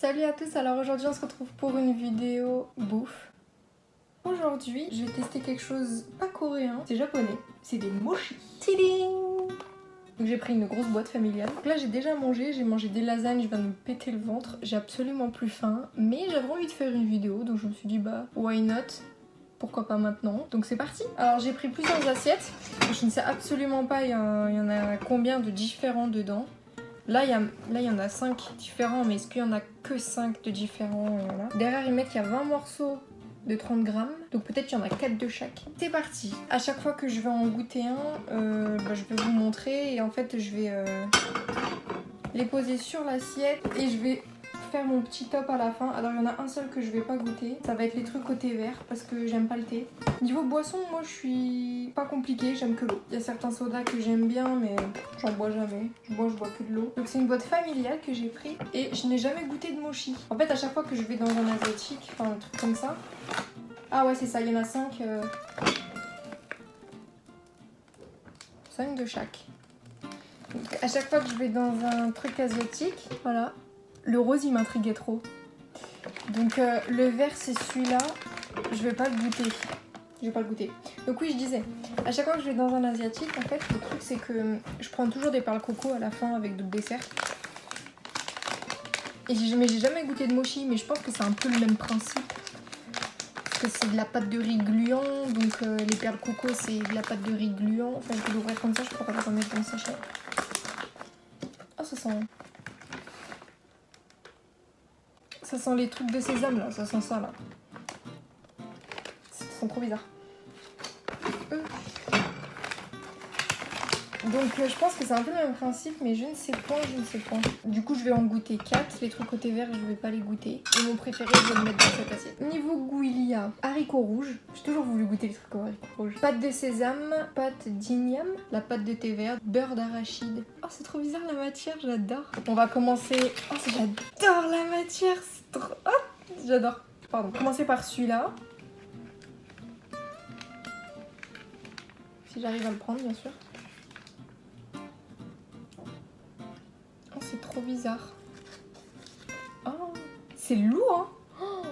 Salut à tous, alors aujourd'hui on se retrouve pour une vidéo bouffe. Aujourd'hui je vais tester quelque chose pas coréen, c'est japonais, c'est des mochi. Tiding. Donc j'ai pris une grosse boîte familiale. Donc là j'ai déjà mangé, j'ai mangé des lasagnes, je viens de me péter le ventre, j'ai absolument plus faim. Mais j'avais envie de faire une vidéo, donc je me suis dit bah why not, pourquoi pas maintenant. Donc c'est parti. Alors j'ai pris plusieurs assiettes, je ne sais absolument pas il y en a combien de différents dedans. Là, il y en a 5 différents, mais est-ce qu'il y en a que 5 de différents voilà. Derrière, ils mettent qu'il y a 20 morceaux de 30 grammes. Donc peut-être qu'il y en a 4 de chaque. C'est parti. À chaque fois que je vais en goûter un, je vais vous montrer. Et en fait, je vais les poser sur l'assiette. Et je vais faire mon petit top à la fin. Alors, il y en a un seul que je vais pas goûter. Ça va être les trucs au thé vert parce que j'aime pas le thé. Niveau boisson, moi, je suis pas compliquée. J'aime que l'eau. Il y a certains sodas que j'aime bien, mais j'en bois jamais. Je bois que de l'eau. Donc, c'est une boîte familiale que j'ai pris. Et je n'ai jamais goûté de mochi. En fait, à chaque fois que je vais dans un asiatique, enfin, un truc comme ça. Ah ouais, c'est ça. Il y en a 5. 5 de chaque. Donc, à chaque fois que je vais dans un truc asiatique, voilà. Le rose il m'intriguait trop. Donc le vert c'est celui-là. Je vais pas le goûter. Je vais pas le goûter. Donc oui je disais, à chaque fois que je vais dans un asiatique, en fait le truc c'est que je prends toujours des perles coco à la fin avec d'autres desserts. Et j'ai jamais goûté de mochi, mais je pense que c'est un peu le même principe. Parce que c'est de la pâte de riz gluant, donc les perles coco c'est de la pâte de riz gluant. Enfin je vais l'ouvrir comme ça, je pourrais pas en mettre dans le sachet. Oh ça sent... Ça sent les trucs de sésame là, ça sent ça là. Ça sent trop bizarre. Donc je pense que c'est un peu le même principe, mais je ne sais pas. Du coup je vais en goûter 4. Les trucs côté vert je vais pas les goûter. Et mon préféré je vais le mettre dans cette assiette. Niveau goût il y a haricots rouges. J'ai toujours voulu goûter les trucs aux haricots rouges. Pâte de sésame, pâte d'igname, la pâte de thé vert, beurre d'arachide. Oh c'est trop bizarre la matière, j'adore. On va commencer... Oh j'adore la matière, c'est trop... Oh j'adore. Pardon. Commencer par celui-là. Si j'arrive à le prendre bien sûr. Oh, c'est trop bizarre. Oh, c'est lourd, hein. Oh.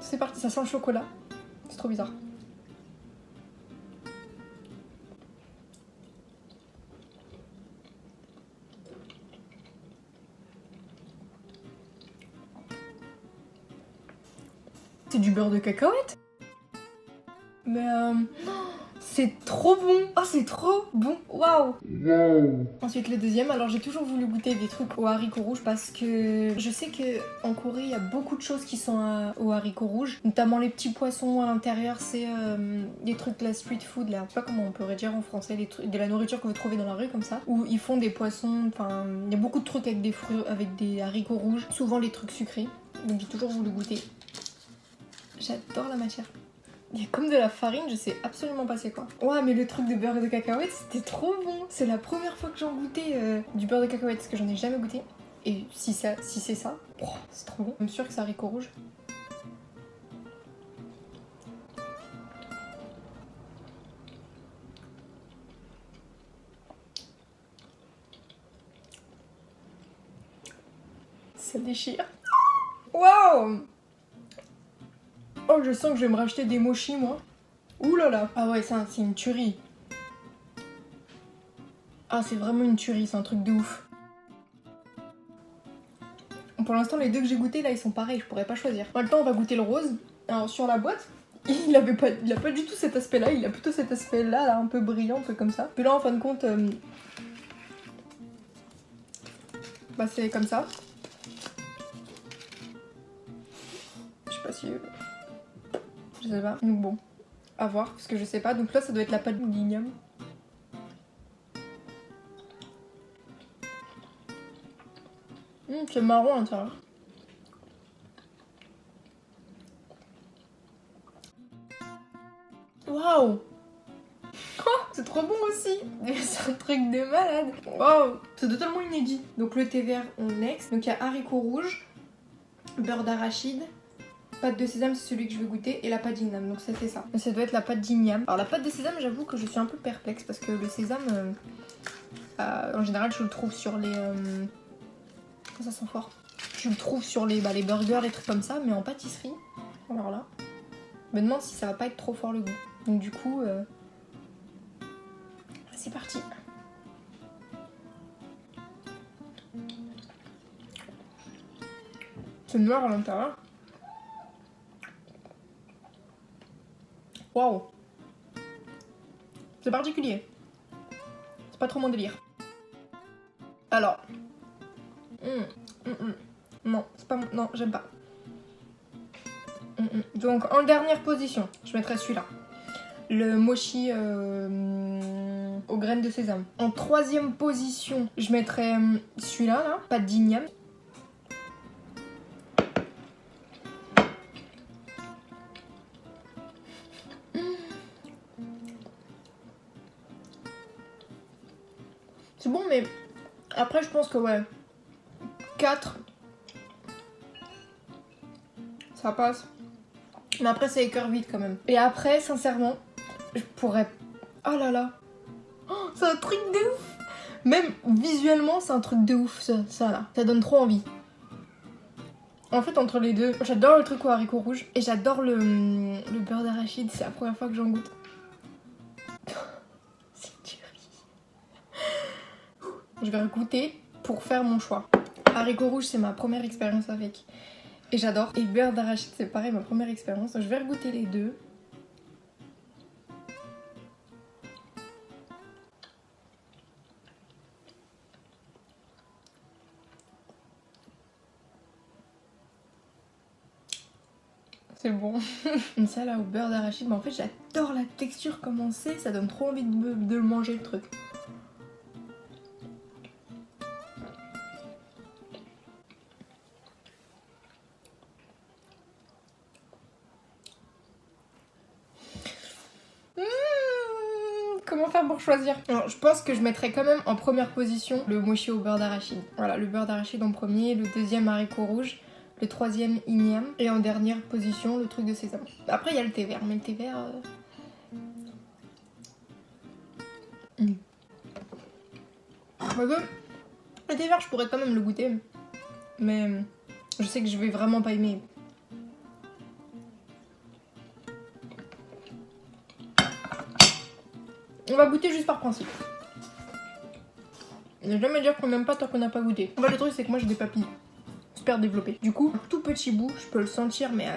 C'est parti, ça sent le chocolat. C'est trop bizarre. C'est du beurre de cacahuète. Mais c'est trop bon. Oh c'est trop bon. Waouh. Ensuite le deuxième, alors j'ai toujours voulu goûter des trucs aux haricots rouges parce que je sais que en Corée il y a beaucoup de choses qui sont aux haricots rouges, notamment les petits poissons à l'intérieur, c'est des trucs de la street food là, je sais pas comment on pourrait dire en français, des trucs de la nourriture que vous trouvez dans la rue comme ça, où ils font des poissons, enfin il y a beaucoup de trucs avec des fruits, avec des haricots rouges, souvent les trucs sucrés, donc j'ai toujours voulu goûter. J'adore la matière. Il y a comme de la farine, je sais absolument pas c'est quoi. Ouais mais le truc de beurre de cacahuète c'était trop bon. C'est la première fois que j'en goûtais du beurre de cacahuète parce que j'en ai jamais goûté. Et si c'est ça, oh, c'est trop bon. Je suis sûre que c'est haricot rouge. Ça déchire. Waouh. Oh je sens que je vais me racheter des mochis moi. Ouh là là. Ah ouais ça c'est une tuerie. Ah c'est vraiment une tuerie, c'est un truc de ouf. Pour l'instant les deux que j'ai goûté là ils sont pareils, je pourrais pas choisir. Maintenant on va goûter le rose. Alors sur la boîte, il a pas du tout cet aspect là, il a plutôt cet aspect là, un peu brillant, un peu comme ça. Puis là en fin de compte, bah c'est comme ça. Je sais pas si... Je sais pas. Donc bon, à voir parce que je sais pas. Donc là ça doit être la pâte d'igname. C'est marron à l'intérieur. Waouh. Oh, c'est trop bon aussi. C'est un truc de malade. Waouh, c'est totalement inédit. Donc le thé vert on next. Donc il y a haricots rouges, beurre d'arachide, pâte de sésame c'est celui que je vais goûter et la pâte d'igname. Donc ça c'est ça. Ça doit être la pâte d'igname. Alors la pâte de sésame j'avoue que je suis un peu perplexe parce que le sésame en général je le trouve sur les Ça sent fort. Tu le trouves sur les burgers, les trucs comme ça, mais en pâtisserie. Alors là, je me demande si ça va pas être trop fort le goût. Donc du coup, c'est parti. C'est noir à l'intérieur. Waouh. C'est particulier. C'est pas trop mon délire. Alors. Non, c'est pas mon... Non, j'aime pas. Donc en dernière position, je mettrais celui-là. Le mochi aux graines de sésame. En troisième position, je mettrais celui-là, là, pâte d'igname. C'est bon, mais après je pense que ouais, 4, ça passe. Mais après ça écœure vite quand même. Et après, sincèrement, je pourrais... Oh là là, oh, c'est un truc de ouf. Même visuellement, c'est un truc de ouf, ça là. Ça donne trop envie. En fait, entre les deux, j'adore le truc aux haricots rouges et j'adore le beurre d'arachide. C'est la première fois que j'en goûte. C'est du riz. Je vais goûter pour faire mon choix. Haricots rouges, c'est ma première expérience avec. Et j'adore. Et beurre d'arachide, c'est pareil, ma première expérience. Je vais goûter les deux. C'est bon. Ça là au beurre d'arachide, mais en fait j'adore la texture, comment c'est, ça donne trop envie de le manger le truc. Comment faire pour choisir? Alors, je pense que je mettrais quand même en première position le mochi au beurre d'arachide. Voilà, le beurre d'arachide en premier, le deuxième haricot rouge, le troisième igname et en dernière position le truc de sésame. Après il y a le thé vert, mais le thé vert... Le thé vert je pourrais quand même le goûter, mais je sais que je vais vraiment pas aimer. On va goûter juste par principe. Ne jamais dire qu'on n'aime pas tant qu'on n'a pas goûté. En fait, le truc c'est que moi j'ai des papilles super développées. Du coup, tout petit bout, je peux le sentir, mais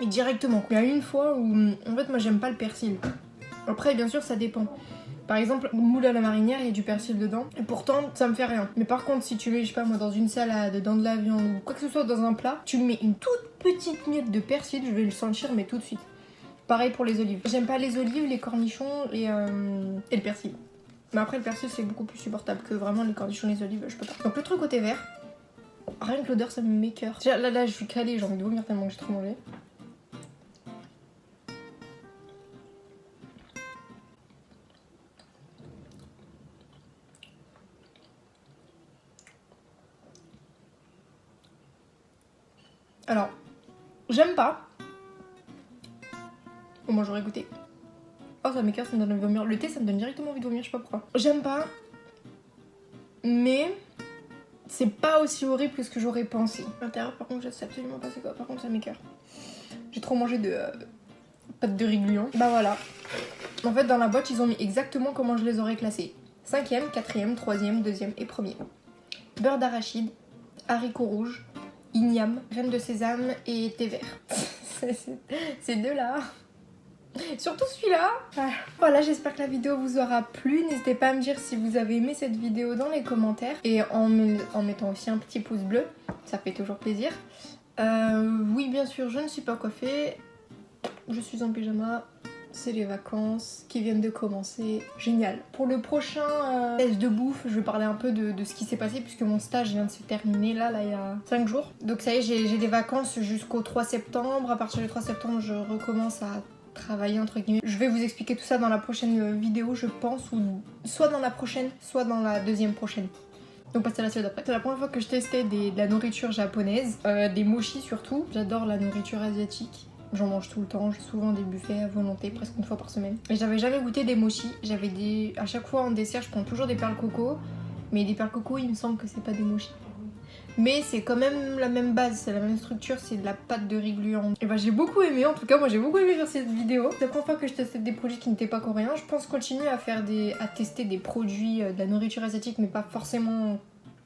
directement. Il y a une fois où, en fait, moi j'aime pas le persil. Après, bien sûr, ça dépend. Par exemple, moule à la marinière, il y a du persil dedans. Et pourtant, ça me fait rien. Mais par contre, si tu mets, je sais pas moi, dans une salade, dans de la viande ou quoi que ce soit dans un plat, tu mets une toute petite miette de persil, je vais le sentir, mais tout de suite. Pareil pour les olives. J'aime pas les olives, les cornichons et le persil. Mais après, le persil, c'est beaucoup plus supportable que vraiment les cornichons et les olives, je peux pas. Donc le truc au thé vert, rien que l'odeur, ça me m'écoeure. Là, je suis calée, j'ai envie de vomir tellement que j'ai trop mangé. Alors, j'aime pas. Bon, moi j'aurais goûté. Oh, ça m'écoeure, ça me donne envie de vomir. Le thé, ça me donne directement envie de vomir, je sais pas pourquoi. J'aime pas. Mais c'est pas aussi horrible que ce que j'aurais pensé. L'intérieur, par contre, je sais absolument pas c'est quoi. Par contre, ça m'écoeure. J'ai trop mangé de pâte de riz gluant. Bah voilà. En fait, dans la boîte, ils ont mis exactement comment je les aurais classés. 5e, 4e, 3e, 2e et 1er. Beurre d'arachide, haricots rouges, igname, graines de sésame et thé vert. Ces deux-là. Surtout celui-là. Voilà, j'espère que la vidéo vous aura plu. N'hésitez pas à me dire si vous avez aimé cette vidéo dans les commentaires. Et en mettant aussi un petit pouce bleu. Ça fait toujours plaisir. Oui, bien sûr, je ne suis pas coiffée. Je suis en pyjama. C'est les vacances qui viennent de commencer. Génial. Pour le prochain test de bouffe, je vais parler un peu de ce qui s'est passé puisque mon stage vient de se terminer là il y a 5 jours. Donc ça y est, j'ai des vacances jusqu'au 3 septembre. À partir du 3 septembre, je recommence à travailler entre guillemets. Je vais vous expliquer tout ça dans la prochaine vidéo, je pense, ou soit dans la prochaine, soit dans la deuxième prochaine. Donc passez à la suite d'après. C'est la première fois que je testais de la nourriture japonaise, des mochis surtout. J'adore la nourriture asiatique. J'en mange tout le temps, j'ai souvent des buffets à volonté, presque une fois par semaine. Mais j'avais jamais goûté des mochis. À chaque fois en dessert, je prends toujours des perles coco. Mais des perles coco, il me semble que c'est pas des mochis. mais c'est quand même la même base, c'est la même structure, c'est de la pâte de riz gluant. Et bah j'ai beaucoup aimé, en tout cas moi j'ai beaucoup aimé faire cette vidéo. C'est la première fois que je testais des produits qui n'étaient pas coréens. Je pense continuer à tester des produits de la nourriture asiatique mais pas forcément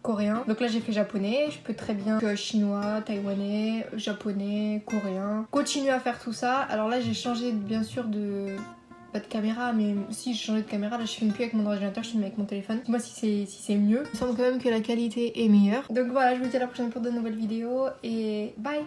coréen. Donc là j'ai fait japonais, je peux très bien chinois, taïwanais, japonais, coréen. Continuer à faire tout ça. Alors là j'ai changé bien sûr pas de caméra, mais si j'ai changé de caméra, là je filme plus avec mon ordinateur, je filme avec mon téléphone. Dis-moi si c'est mieux. Il me semble quand même que la qualité est meilleure. Donc voilà, je vous dis à la prochaine pour de nouvelles vidéos et bye!